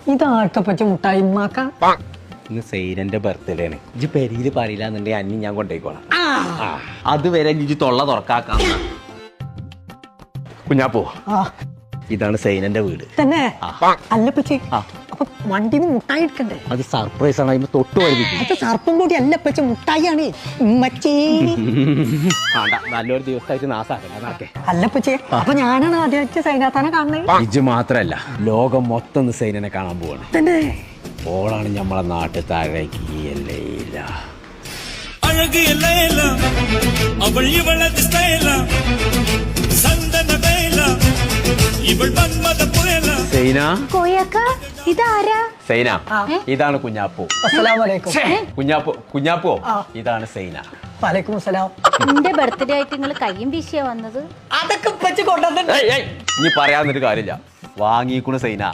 ഇതാട്ടപ്പച്ച മുട്ടായി ഉമ്മാക്ക. ഇന്ന് സൈനന്റെ ബർത്ത്ഡേ ആണ്. ഇജ്ജ് പെരിയില് പറയില്ല എന്നുണ്ടെങ്കിൽ അന്നി ഞാൻ കൊണ്ടുപോയിക്കോളാം. അതുവരെ ഇജ്ജ് തൊള്ള തുറക്കാക്കാം. കുഞ്ഞാപ്പോ, ഇതാണ് സൈനന്റെ വീട്. തന്നെ അല്ലപ്പച്ചി, അപ്പൊ വണ്ടിന്ന് മുട്ടായി എടുക്കണ്ടേ? അത് സർപ്രൈസ് ആണ്. അതിന് തൊട്ട് വരുന്നത് അത് സർപ്പം കൂടി അല്ലപ്പച്ച മുട്ടായിയാണ് ഉമ്മച്ചി. നല്ലൊരു ദിവസമായിട്ട് നാസാക്കേ. അല്ലപ്പച്ചി, അപ്പൊ ഞാനാണ് ആദ്യമായിട്ട് സൈനാത്താനെ കാണുന്നത്. ഇജ്ജ് മാത്രല്ല, ലോകം മൊത്തം സൈനനെ കാണാൻ പോവാണ്. തന്നെ ഓളാണ് നമ്മളെ നാട്ടിൽ താഴേക്ക് ഇതാണ് കുഞ്ഞാപ്പു. കുഞ്ഞാപ്പു ഇതാണ് സൈന. വലൈക്കും അസ്സലാം. എന്റെ ബർത്ത്ഡേ ആയിട്ട് നിങ്ങൾ കയ്യും വീശിയാ വന്നത്? അതൊക്കെ ഇനി പറയാന്നൊരു കാര്യമില്ല. വാങ്ങിക്കൂണ് സൈന.